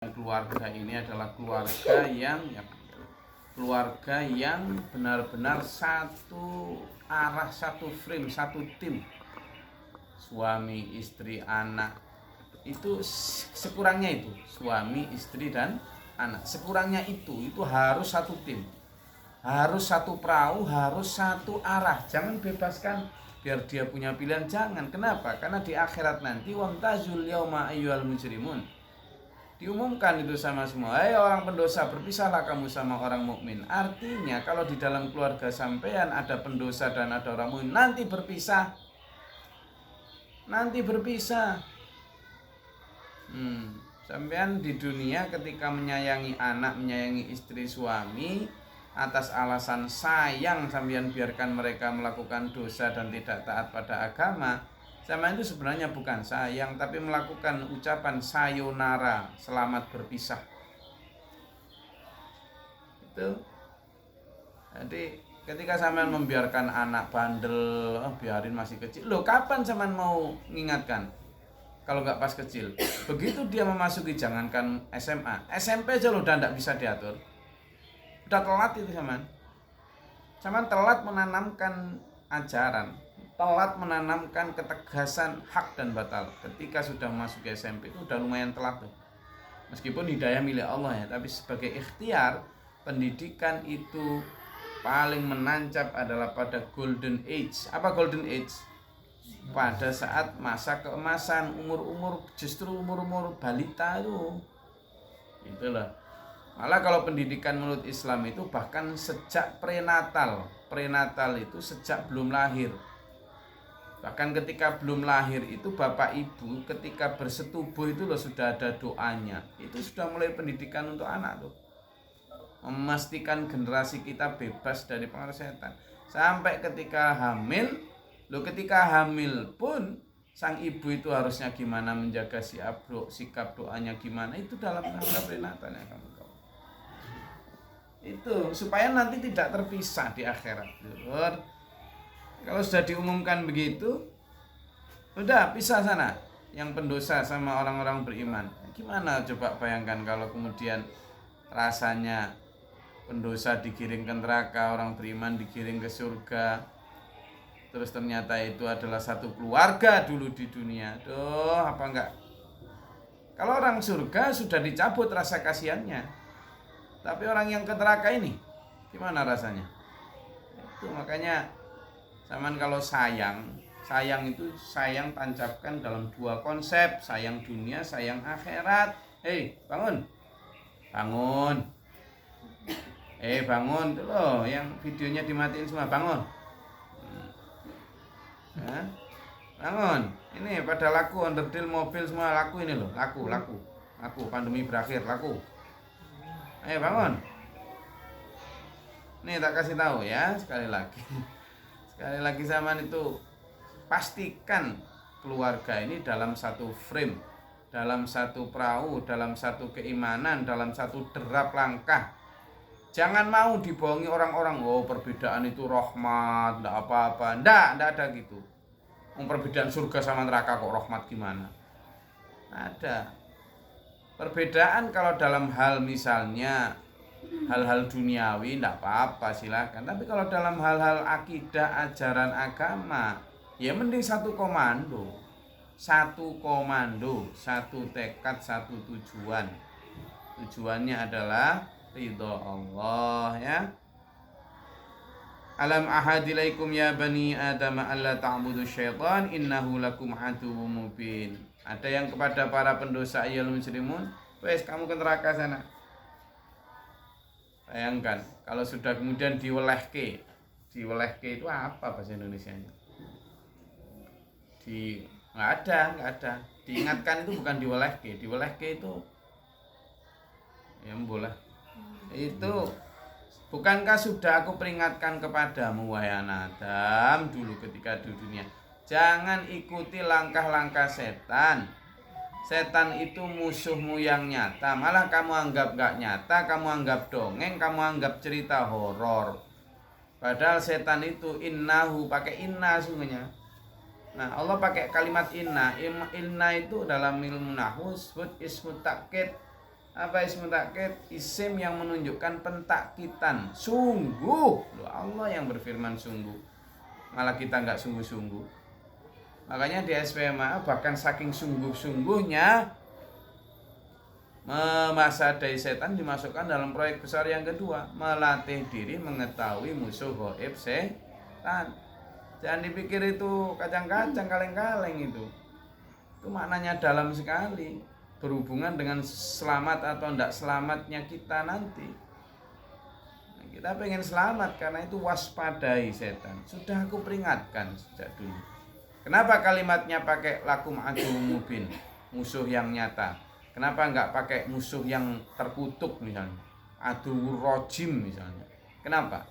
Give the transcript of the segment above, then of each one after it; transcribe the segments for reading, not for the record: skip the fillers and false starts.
Keluarga ini adalah keluarga yang benar-benar satu arah, satu frame, satu tim. Suami, istri, anak. Itu sekurangnya itu, suami, istri dan anak. Sekurangnya itu harus satu tim. Harus satu perahu, harus satu arah. Jangan bebaskan biar dia punya pilihan, jangan. Kenapa? Karena di akhirat nanti wamtazul yauma ayyuhal mujrimun. Diumumkan itu sama semua, hai orang pendosa, berpisahlah kamu sama orang mukmin. Artinya kalau di dalam keluarga sampean ada pendosa dan ada orang mukmin, nanti berpisah. Sampean di dunia ketika menyayangi anak, menyayangi istri, suami, atas alasan sayang sampean biarkan mereka melakukan dosa dan tidak taat pada agama. Sama itu sebenarnya bukan sayang, tapi melakukan ucapan sayonara, selamat berpisah. Itu. Jadi ketika sampean membiarkan anak bandel, biarin masih kecil. Loh, kapan sampean mau mengingatkan? Kalau nggak pas kecil. Begitu dia memasuki, jangankan SMA, SMP aja lo udah nggak bisa diatur. Udah telat itu sampean. Sampean telat menanamkan ajaran, telat menanamkan ketegasan hak dan batal. Ketika sudah masuk SMP itu udah lumayan telat tuh. Meskipun hidayah milik Allah ya, tapi sebagai ikhtiar, pendidikan itu paling menancap adalah pada golden age. Apa golden age? Pada saat masa keemasan, justru umur balita itu. Itulah. Malah kalau pendidikan menurut Islam itu bahkan sejak prenatal. Prenatal itu sejak belum lahir. Bahkan ketika belum lahir itu bapak ibu ketika bersetubuh itu loh sudah ada doanya. Itu sudah mulai pendidikan untuk anak tuh. Memastikan generasi kita bebas dari pengaruh setan. Sampai ketika hamil, ketika hamil pun sang ibu itu harusnya gimana menjaga sikap doanya gimana, itu dalam rangka prenatalnya kamu. Itu supaya nanti tidak terpisah di akhirat. Kalau sudah diumumkan begitu, udah pisah sana, yang pendosa sama orang-orang beriman. Gimana coba bayangkan kalau kemudian rasanya pendosa digiring ke neraka, orang beriman digiring ke surga. Terus ternyata itu adalah satu keluarga dulu di dunia. Duh, apa enggak? Kalau orang surga sudah dicabut rasa kasihannya. Tapi orang yang ke neraka ini gimana rasanya? Itu makanya zaman kalau sayang itu sayang tancapkan dalam dua konsep, sayang dunia, sayang akhirat. Bangun. Bangun tuh loh, yang videonya dimatiin semua, bangun. Bangun. Ini pada laku underdeal mobil semua laku ini loh, laku. Pandemi berakhir, laku. Bangun. Nih tak kasih tahu ya, sekali lagi zaman itu pastikan keluarga ini dalam satu frame, dalam satu perahu, dalam satu keimanan, dalam satu derap langkah. Jangan mau dibohongi orang-orang, perbedaan itu rahmat, enggak apa-apa. Enggak ada gitu. Perbedaan surga sama neraka kok rahmat gimana? Ada. Perbedaan kalau dalam hal misalnya hal-hal duniawi enggak apa-apa, silakan. Tapi kalau dalam hal-hal akidah, ajaran agama, ya mending satu komando, satu tekad, satu tujuan. Tujuannya adalah ridho Allah ya. Alam ahadilaikum ya bani Adam alla ta'budu syaitan innahu lakum aduwwum mubin. Ada yang kepada para pendosa ayyul mujrimun, wes kamu ke neraka sana. Bayangkan kalau sudah kemudian diwelehke itu apa bahasa Indonesianya? Nggak ada. Diingatkan itu bukan diwelehke itu ya boleh. Itu bukankah sudah aku peringatkan kepadamu wahai anak Adam dulu ketika di dunia, jangan ikuti langkah-langkah setan. Setan itu musuhmu yang nyata, malah kamu anggap gak nyata, kamu anggap dongeng, kamu anggap cerita horor. Padahal setan itu innahu, pakai inna sungguhnya. Nah, Allah pakai kalimat inna. Inna itu dalam ilmu nahwu disebut ismu takkid. Apa ismu takkid? Isim yang menunjukkan pentakkitan. Sungguh. Loh, Allah yang berfirman sungguh. Malah kita nggak sungguh-sungguh. Makanya di SPMA bahkan saking sungguh-sungguhnya memasadai setan dimasukkan dalam proyek besar yang kedua, melatih diri mengetahui musuh gaib setan. Jangan dipikir itu kacang-kacang, kaleng-kaleng itu. Itu maknanya dalam sekali, berhubungan dengan selamat atau tidak selamatnya kita nanti. Nah, kita pengen selamat, karena itu waspadai setan. Sudah aku peringatkan sejak dulu. Kenapa kalimatnya pakai lakum aduwwum mubin, musuh yang nyata? Kenapa enggak pakai musuh yang terkutuk misalnya, aduwwur rajim misalnya? Kenapa?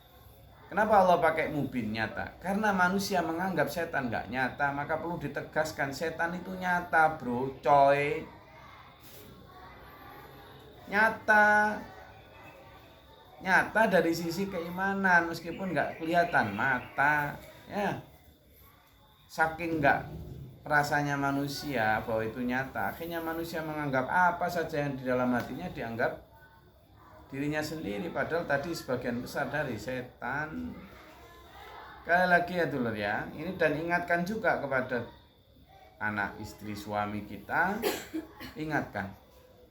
Kenapa Allah pakai mubin, nyata? Karena manusia menganggap setan enggak nyata, maka perlu ditegaskan setan itu nyata, bro, coy. Nyata dari sisi keimanan, meskipun enggak kelihatan mata, ya. Saking enggak rasanya manusia bahwa itu nyata, akhirnya manusia menganggap apa saja yang di dalam hatinya dianggap dirinya sendiri, padahal tadi sebagian besar dari setan. Sekali lagi ya dulur ya, ini dan ingatkan juga kepada anak, istri, suami kita, ingatkan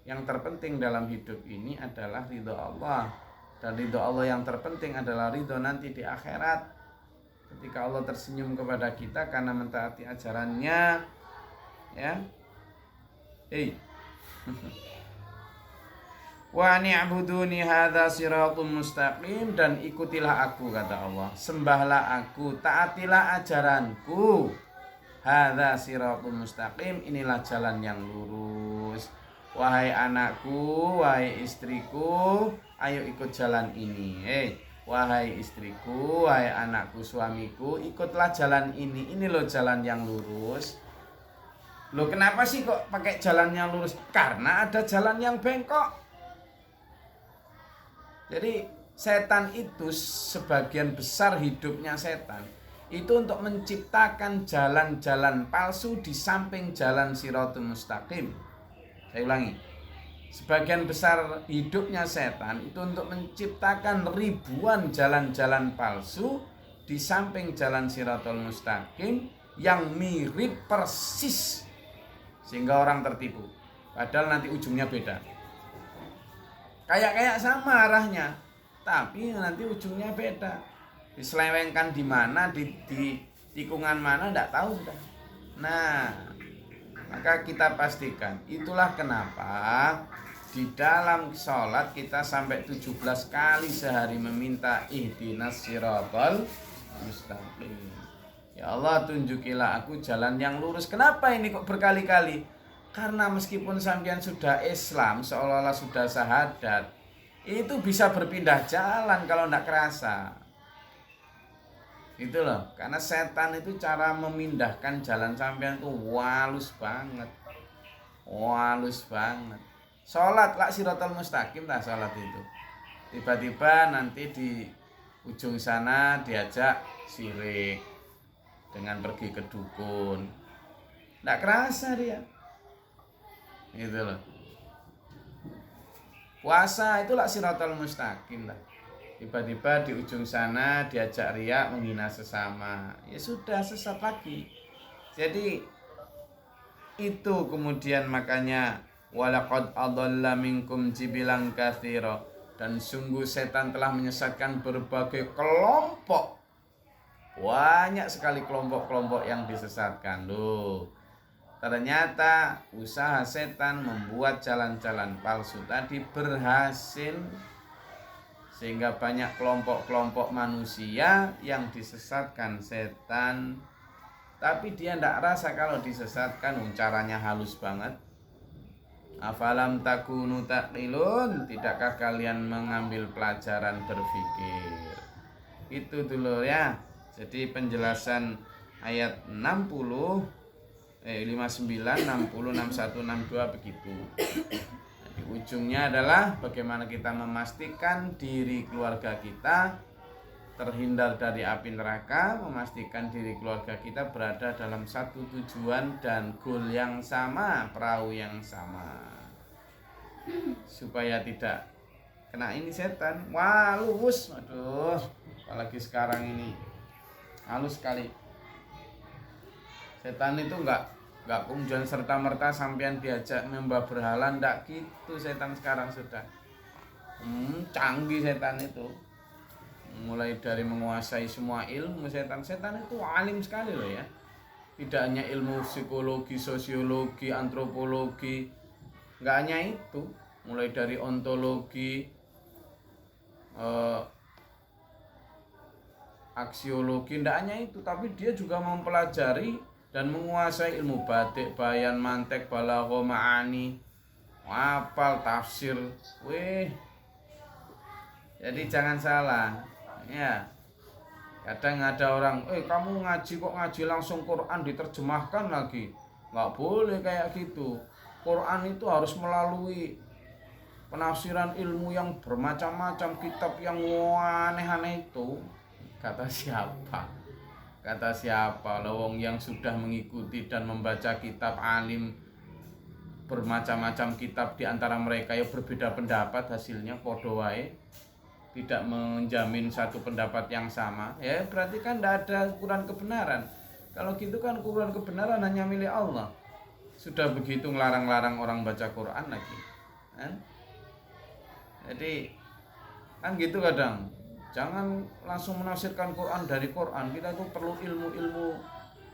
yang terpenting dalam hidup ini adalah ridho Allah, dan ridho Allah yang terpenting adalah ridho nanti di akhirat. Ketika Allah tersenyum kepada kita karena mentaati ajarannya, ya. Wa ni'buduni hadza siratum mustaqim, dan ikutilah aku, kata Allah. Sembahlah aku, taatilah ajaranku. Hadza siratum mustaqim, inilah jalan yang lurus. Wahai anakku, wahai istriku, ayo ikut jalan ini. Wahai istriku, wahai anakku, suamiku, ikutlah jalan ini. Ini loh jalan yang lurus. Loh, kenapa sih kok pakai jalan yang lurus? Karena ada jalan yang bengkok. Jadi setan itu, sebagian besar hidupnya setan itu untuk menciptakan jalan-jalan palsu di samping jalan Shiratul Mustaqim. Saya ulangi. Sebagian besar hidupnya setan itu untuk menciptakan ribuan jalan-jalan palsu di samping jalan Shiratul Mustaqim yang mirip persis, sehingga orang tertipu. Padahal nanti ujungnya beda. Kayak sama arahnya, tapi nanti ujungnya beda. Diselewengkan di mana, di tikungan mana, tidak tahu sudah. Nah, maka kita pastikan, itulah kenapa di dalam sholat kita sampai 17 kali sehari meminta ihdinas siratal mustaqim. Ya Allah, tunjukilah aku jalan yang lurus. Kenapa ini kok berkali-kali? Karena meskipun sampean sudah Islam, seolah-olah sudah syahadat, itu bisa berpindah jalan kalau tidak kerasa. Itu loh, karena setan itu cara memindahkan jalan sampean itu halus banget. Halus banget. Sholat lah siratal mustaqim lah sholat itu. Tiba-tiba nanti di ujung sana diajak syirik dengan pergi ke dukun. Nggak kerasa dia. Gitu loh. Puasa itulah siratal mustaqim lah. Tiba-tiba di ujung sana diajak riya, menghina sesama. Ya sudah, sesat lagi. Jadi itu kemudian makanya walaqad adalla minkum jibilan katsira, dan sungguh setan telah menyesatkan berbagai kelompok. Banyak sekali kelompok-kelompok yang disesatkan. Loh, ternyata usaha setan membuat jalan-jalan palsu tadi berhasil, sehingga banyak kelompok-kelompok manusia yang disesatkan setan. Tapi dia tidak rasa kalau disesatkan, caranya halus banget. Afalam takunu taqilun, tidakkah kalian mengambil pelajaran berpikir? Itu dulu ya. Jadi penjelasan ayat 60, 59, 60, 61, 62 begitu. Di ujungnya adalah bagaimana kita memastikan diri keluarga kita terhindar dari api neraka, memastikan diri keluarga kita berada dalam satu tujuan dan goal yang sama, perahu yang sama. supaya tidak kena ini setan. Wah, halus. Aduh, apalagi sekarang ini halus sekali. Setan itu enggak kemudian serta-merta sampean diajak menyembah berhala, ndak gitu setan sekarang sudah. Canggih setan itu. Mulai dari menguasai semua ilmu setan itu alim sekali loh ya. Tidak hanya ilmu psikologi, sosiologi, antropologi, nggak hanya itu, mulai dari ontologi, aksiologi, nggak hanya itu, tapi dia juga mempelajari dan menguasai ilmu batik, bayan, mantek, balaghah, ma'ani, hafal tafsir, jadi jangan salah, ya. Kadang ada orang, kamu ngaji kok ngaji langsung Quran diterjemahkan lagi. Nggak boleh kayak gitu. Quran itu harus melalui penafsiran ilmu yang bermacam-macam, kitab yang aneh-aneh itu. Kata siapa? Kata siapa? Lawang yang sudah mengikuti dan membaca kitab alim bermacam-macam kitab, di antara mereka yang berbeda pendapat, hasilnya podo wae. Tidak menjamin satu pendapat yang sama, ya berarti kan tidak ada ukuran kebenaran. Kalau gitu kan ukuran kebenaran hanya milik Allah. Sudah begitu ngelarang-larang orang baca Quran lagi, kan? Jadi kan gitu kadang. Jangan langsung menafsirkan Quran dari Quran. Kita tuh perlu ilmu-ilmu.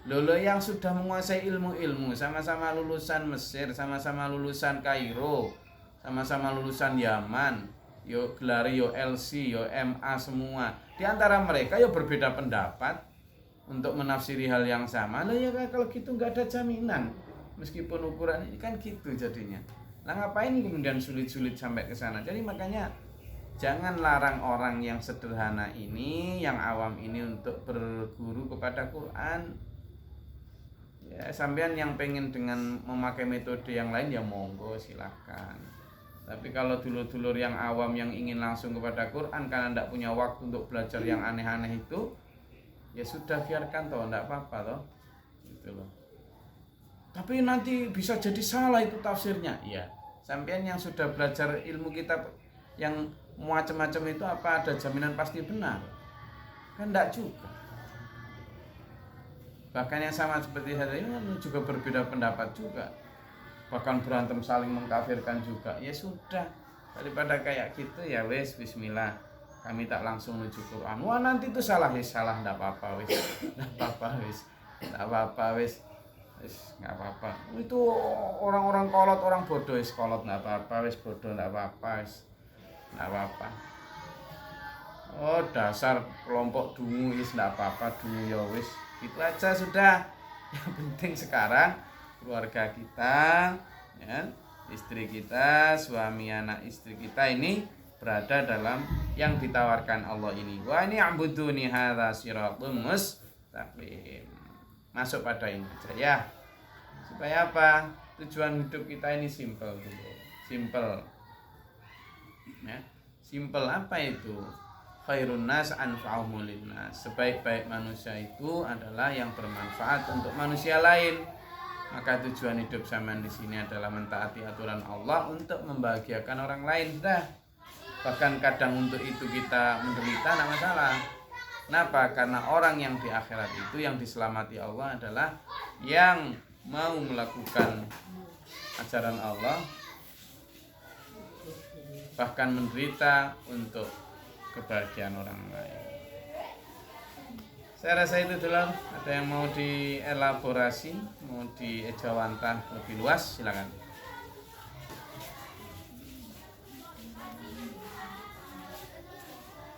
Lolo yang sudah menguasai ilmu-ilmu, sama-sama lulusan Mesir, sama-sama lulusan Kairo, sama-sama lulusan Yaman, yo gelar yo LC, yo MA semua. Di antara mereka yo berbeda pendapat untuk menafsiri hal yang sama. Loh ya kalau gitu nggak ada jaminan. Meskipun ukuran ini kan gitu jadinya. Nah ngapain kemudian sulit-sulit sampai ke sana? Jadi makanya jangan larang orang yang sederhana ini, yang awam ini untuk berguru kepada Quran. Ya, sampean yang pengen dengan memakai metode yang lain ya monggo silahkan. Tapi kalau dulur-dulur yang awam yang ingin langsung kepada Quran karena tidak punya waktu untuk belajar yang aneh-aneh itu, ya sudah biarkan toh, tidak apa-apa toh, gitu loh. Tapi nanti bisa jadi salah itu tafsirnya. Iya, sampean yang sudah belajar ilmu kitab yang macam-macam itu apa ada jaminan pasti benar? Kan tidak juga. Bahkan yang sama seperti saya ini juga berbeda pendapat juga. Bahkan berantem saling mengkafirkan juga. Ya sudah, daripada kayak gitu ya wes bismillah, kami tak langsung menuju Quran. Wah nanti itu salah, salah enggak apa-apa wes. Enggak apa-apa wes. Enggak apa-apa wes. Wes enggak apa-apa. Itu orang-orang kolot, orang bodoh wes kolot enggak apa-apa wes, bodoh enggak apa-apa wes. Enggak apa-apa. Oh dasar kelompok dungu wes enggak apa-apa, dungu ya wes. Itu aja sudah. Yang penting sekarang keluarga kita, ya, istri kita, suami anak istri kita ini berada dalam yang ditawarkan Allah ini. Wa ini abuduni hadza siratum mustaqim. Masuk pada ini aja ya. Supaya apa? Tujuan hidup kita ini simple dulu. Simple. Ya. Simple apa itu? Khairun nas anfa'uhum linnas. Sebaik-baik manusia itu adalah yang bermanfaat untuk manusia lain. Maka tujuan hidup zaman di sini adalah mentaati aturan Allah untuk membahagiakan orang lain. Dah. Bahkan kadang untuk itu kita menderita, tidak masalah. Kenapa? Karena orang yang di akhirat itu yang diselamati Allah adalah yang mau melakukan ajaran Allah, bahkan menderita untuk kebahagiaan orang lain. Saya rasa itu dulu. Ada yang mau dielaborasi, mau diejawantah lebih luas, silakan.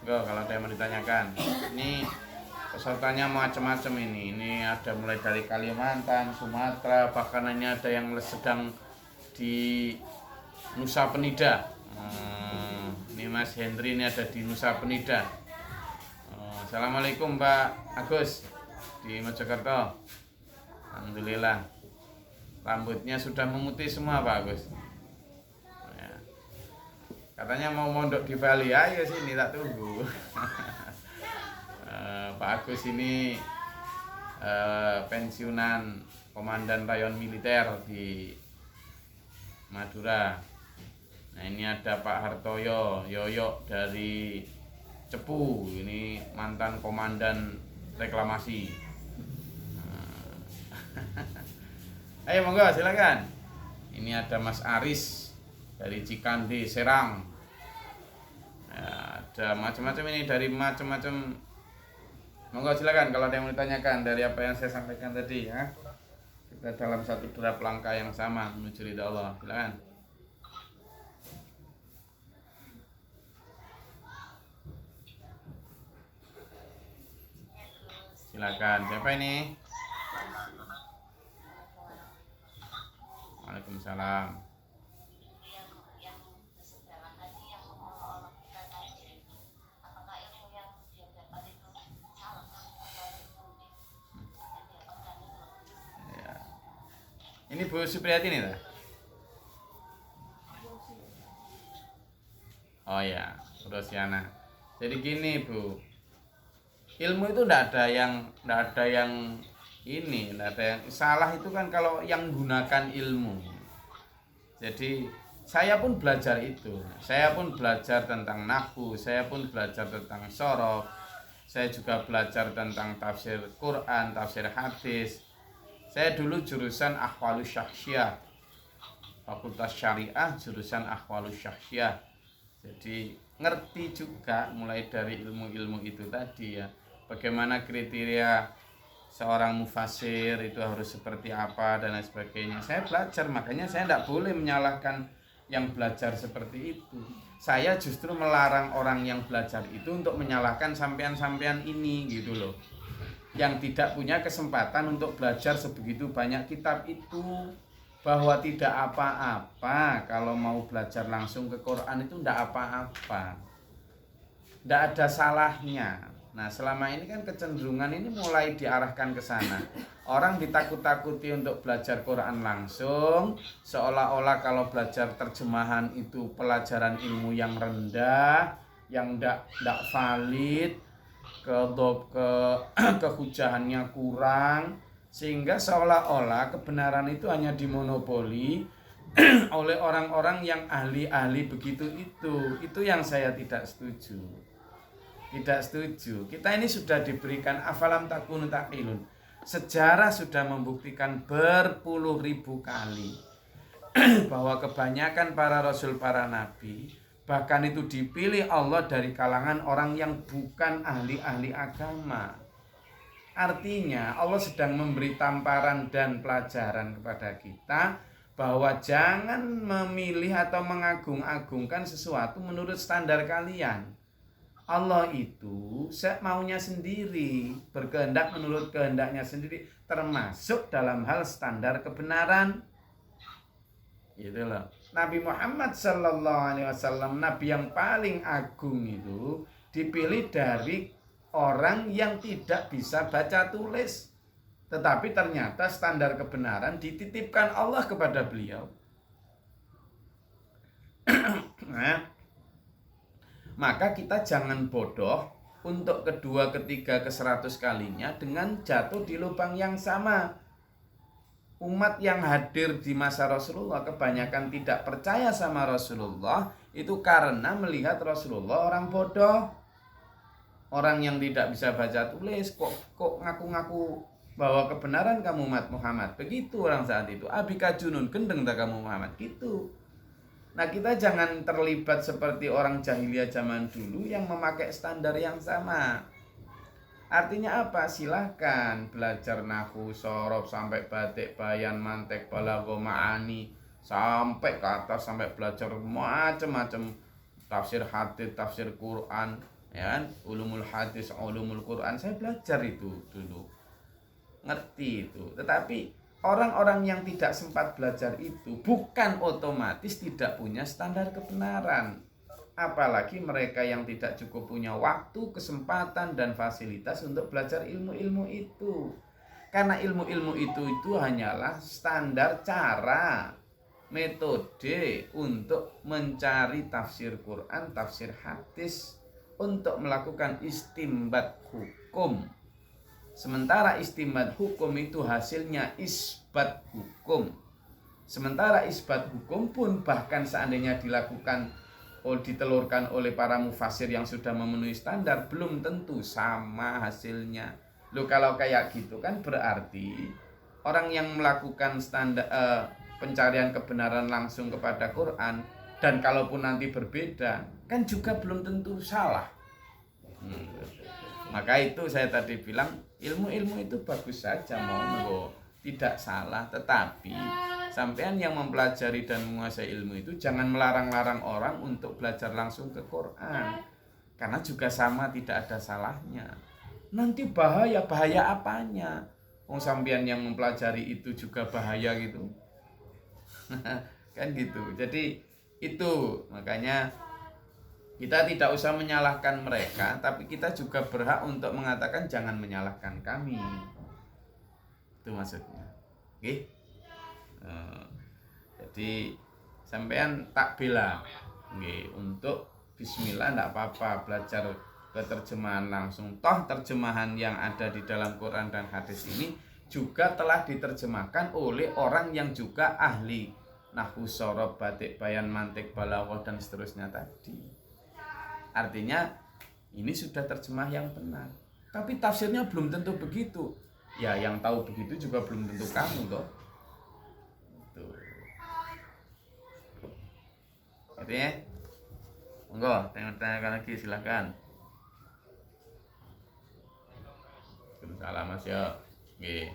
Enggak, kalau ada yang mau ditanyakan. Ini pesertanya macam-macam ini. Ini ada mulai dari Kalimantan, Sumatera, bahkan ini ada yang sedang di Nusa Penida. Ini Mas Hendri ini ada di Nusa Penida. Assalamualaikum Pak Agus di Mojokerto. Alhamdulillah. Rambutnya sudah memutih semua Pak Agus. Ya. Katanya mau mondok di Bali, ayo sini tak tunggu. Pak Agus ini pensiunan komandan rayon militer di Madura. Nah ini ada Pak Hartoyo Yoyo dari Cepu, ini mantan komandan reklamasi. Ayo monggo silakan. Ini ada Mas Aris dari Cikande Serang. Ya, ada macam-macam ini dari macam-macam. Monggo silakan kalau ada yang mau ditanyakan dari apa yang saya sampaikan tadi ya. Kita dalam satu derap langkah yang sama menuju ridha Allah. Silakan. Silakan. Siapa ini? Waalaikumsalam. Ya. Ini Bu Supriyati nih lah. Oh ya, Rosiana. Jadi gini Bu, ilmu itu ndak ada yang ini, ndak ada yang salah itu kan kalau yang gunakan ilmu. Jadi saya pun belajar itu, saya pun belajar tentang nahwu, saya pun belajar tentang sorof, saya juga belajar tentang tafsir Quran, tafsir hadis. Saya dulu jurusan Ahwalus Syakhsiyah, Fakultas Syariah, jurusan Ahwalus Syakhsiyah. Jadi ngerti juga mulai dari ilmu-ilmu itu tadi ya. Bagaimana kriteria seorang mufasir itu harus seperti apa dan lain sebagainya. Saya belajar, makanya saya tidak boleh menyalahkan yang belajar seperti itu. Saya justru melarang orang yang belajar itu untuk menyalahkan sampean-sampean ini gitu loh. Yang tidak punya kesempatan untuk belajar sebegitu banyak kitab itu. Bahwa tidak apa-apa kalau mau belajar langsung ke Quran itu tidak apa-apa, tidak ada salahnya. Nah selama ini kan kecenderungan ini mulai diarahkan ke sana. Orang ditakut-takuti untuk belajar Quran langsung, seolah-olah kalau belajar terjemahan itu pelajaran ilmu yang rendah, yang tidak valid, kehujahannya kurang. Sehingga seolah-olah kebenaran itu hanya dimonopoli oleh orang-orang yang ahli-ahli begitu itu. Itu yang saya tidak setuju. Tidak setuju. Kita ini sudah diberikan afalam takunu taqilun. Sejarah sudah membuktikan berpuluh ribu kali bahwa kebanyakan para rasul, para nabi, bahkan itu dipilih Allah dari kalangan orang yang bukan ahli-ahli agama. Artinya Allah sedang memberi tamparan dan pelajaran kepada kita bahwa jangan memilih atau mengagung-agungkan sesuatu menurut standar kalian. Allah itu maunya sendiri, berkehendak menurut kehendaknya sendiri, termasuk dalam hal standar kebenaran. Gitu loh. Nabi Muhammad SAW, Nabi yang paling agung itu dipilih dari orang yang tidak bisa baca tulis, tetapi ternyata standar kebenaran dititipkan Allah kepada beliau. Nah, maka kita jangan bodoh untuk kedua, ketiga, ke-100 kalinya dengan jatuh di lubang yang sama. Umat yang hadir di masa Rasulullah kebanyakan tidak percaya sama Rasulullah itu karena melihat Rasulullah orang bodoh. Orang yang tidak bisa baca tulis kok ngaku-ngaku bahwa kebenaran kamu umat Muhammad. Begitu orang saat itu. Abika junun, gendeng tak kamu Muhammad. Gitu. Nah kita jangan terlibat seperti orang jahiliyah zaman dulu yang memakai standar yang sama. Artinya apa? Silahkan belajar nahwu, sorof, sampai batik, bayan, mantek, balagha, ma'ani, sampai ke atas, sampai belajar macam-macam tafsir hadis, tafsir Quran, ya kan? Ulumul hadis, ulumul Quran, saya belajar itu dulu, ngerti itu. Tetapi orang-orang yang tidak sempat belajar itu bukan otomatis tidak punya standar kebenaran. Apalagi mereka yang tidak cukup punya waktu, kesempatan, dan fasilitas untuk belajar ilmu-ilmu itu. Karena ilmu-ilmu itu hanyalah standar cara, metode untuk mencari tafsir Quran, tafsir hadis, untuk melakukan istimbat hukum. Sementara istimbat hukum itu hasilnya isbat hukum. Sementara isbat hukum pun bahkan seandainya ditelurkan oleh para mufasir yang sudah memenuhi standar, belum tentu sama hasilnya. Loh, kalau kayak gitu kan berarti orang yang melakukan standar pencarian kebenaran langsung kepada Quran, dan kalaupun nanti berbeda kan juga belum tentu salah. Maka itu saya tadi bilang ilmu itu bagus saja, monggo, tidak salah, tetapi sampean yang mempelajari dan menguasai ilmu itu jangan melarang-larang orang untuk belajar langsung ke Quran, karena juga sama tidak ada salahnya. Nanti bahaya apanya? Sampean yang mempelajari itu juga bahaya gitu. Kan gitu. Jadi itu makanya kita tidak usah menyalahkan mereka, tapi kita juga berhak untuk mengatakan jangan menyalahkan kami. Itu maksudnya. Oke? Jadi sampean tak bela. Oke, untuk bismillah enggak apa-apa belajar terjemahan langsung. Toh terjemahan yang ada di dalam Quran dan hadis ini juga telah diterjemahkan oleh orang yang juga ahli nahwu, shorof, batik, bayan, mantik, balaghah dan seterusnya tadi. Artinya ini sudah terjemah yang benar. Tapi tafsirnya belum tentu begitu. Ya, yang tahu begitu juga belum tentu kamu toh. Tuh. Gitu ya. Monggo, tanya-tanya lagi silakan. Salam Mas ya. Nggih.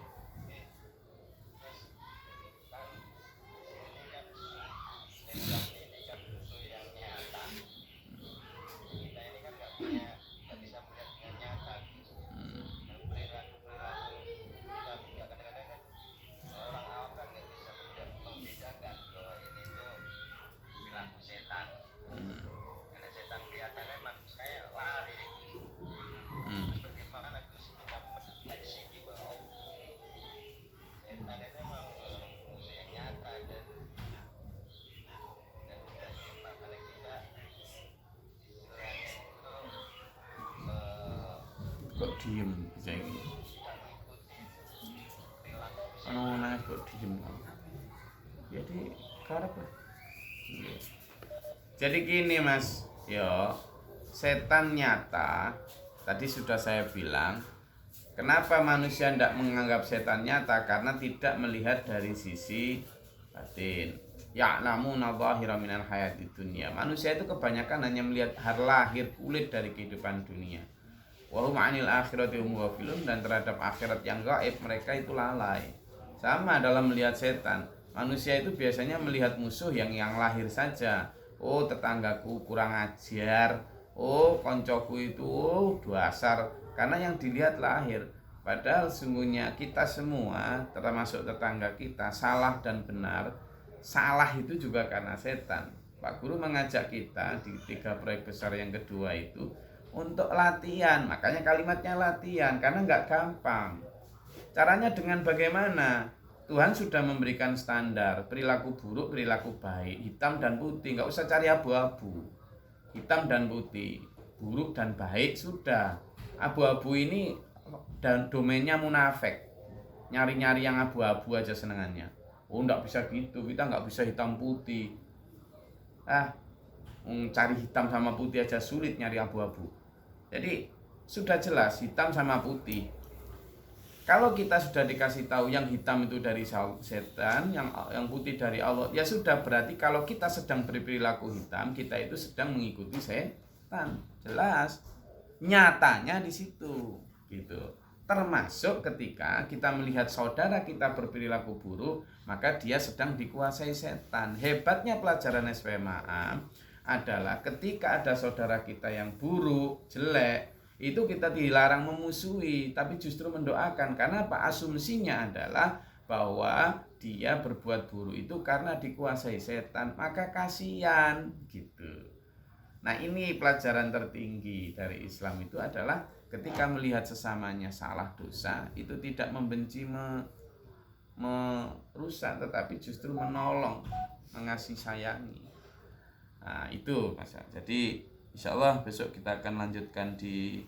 Kok diem bisa ini? Kalau nangis kok diem? Jadi karep. Jadi gini Mas, yo, setan nyata. Tadi sudah saya bilang, kenapa manusia tidak menganggap setan nyata? Karena tidak melihat dari sisi batin. Ya'lamuna dhahira minal hayatid dunya. Manusia itu kebanyakan hanya melihat hal lahir kulit dari kehidupan dunia. Wa hum 'anil akhirati hum ghafilun, dan terhadap akhirat yang gaib mereka itu lalai. Sama dalam melihat setan. Manusia itu biasanya melihat musuh yang lahir saja. Oh, tetanggaku kurang ajar. Oh, koncoku itu dasar. Karena yang dilihat lahir. Padahal sungguhnya kita semua, termasuk tetangga kita, salah dan benar. Salah itu juga karena setan. Pak Guru mengajak kita di 3 proyek besar yang kedua itu untuk latihan. Makanya kalimatnya latihan, karena nggak gampang. Caranya dengan bagaimana? Tuhan sudah memberikan standar perilaku buruk, perilaku baik, hitam dan putih. Nggak usah cari abu-abu. Hitam dan putih, buruk dan baik sudah. Abu-abu ini dan domainnya munafik. Nyari-nyari yang abu-abu aja senengannya. Oh, nggak bisa gitu, kita nggak bisa hitam putih. Cari hitam sama putih aja sulit, nyari abu-abu. Jadi sudah jelas hitam sama putih. Kalau kita sudah dikasih tahu yang hitam itu dari setan, yang putih dari Allah, ya sudah, berarti kalau kita sedang berperilaku hitam, kita itu sedang mengikuti setan. Jelas. Nyatanya di situ, gitu. Termasuk ketika kita melihat saudara kita berperilaku buruk, maka dia sedang dikuasai setan. Hebatnya pelajaran SPMA adalah ketika ada saudara kita yang buruk, jelek, itu kita dilarang memusuhi, tapi justru mendoakan. Karena apa? Asumsinya adalah bahwa dia berbuat buruk itu karena dikuasai setan, maka kasihan gitu. Nah, ini pelajaran tertinggi dari Islam itu adalah ketika melihat sesamanya salah dosa, itu tidak membenci, merusak, tetapi justru menolong, mengasihi sayangi. Nah, itu Mas. Jadi insya Allah besok kita akan lanjutkan di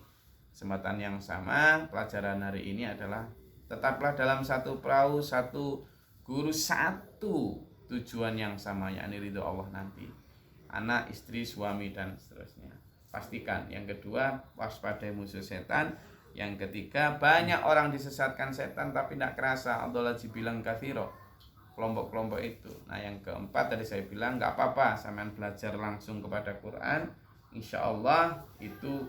kesempatan yang sama. Pelajaran hari ini adalah tetaplah dalam satu perahu, satu guru, satu tujuan yang sama, yakni ridho Allah nanti. Anak, istri, suami, dan seterusnya. Pastikan. Yang kedua, waspadai musuh setan. Yang ketiga, banyak orang disesatkan setan tapi tidak kerasa. Abdullah bilang kathiro, kelompok-kelompok itu. Nah yang keempat tadi saya bilang nggak apa-apa sampean belajar langsung kepada Quran, insya Allah itu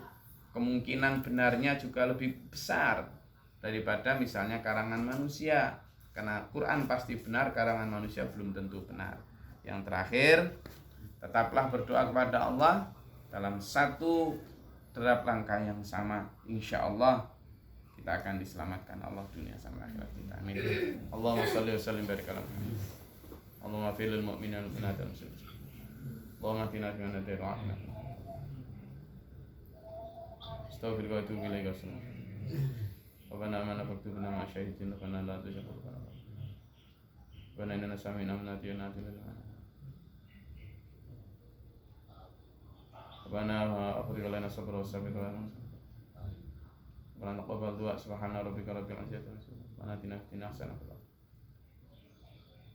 kemungkinan benarnya juga lebih besar daripada misalnya karangan manusia, karena Quran pasti benar, karangan manusia belum tentu benar. Yang terakhir, tetaplah berdoa kepada Allah dalam satu derap langkah yang sama, insya Allah kita akan diselamatkan Allah dunia sama akhirat kita. Amin. Allahumma shalli wa sallim barik ala Muhammad. Allahumma fil lil mu'minina wal mu'minat wal muslimin. Allahumma atina fi man hadaita wa afina. Astaghfiruka wa atubu ilaika. Rabbana amana faktubna ma'a syahidin rabbana la tuzigh qulubana. Rabbana innana sami'na munadiyan lil Rabbana afrigh lana sabra wa sabbir lana. Rabbana taqabbal du'a subhana rabbika rabbil izzati amma yasifun wa atina qina hasanah.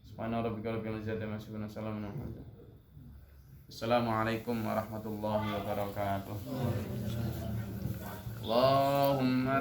Subhana rabbika rabbil izzati amma yasifun wa salamun alal mursalin. Assalamualaikum warahmatullahi wabarakatuh. Allahumma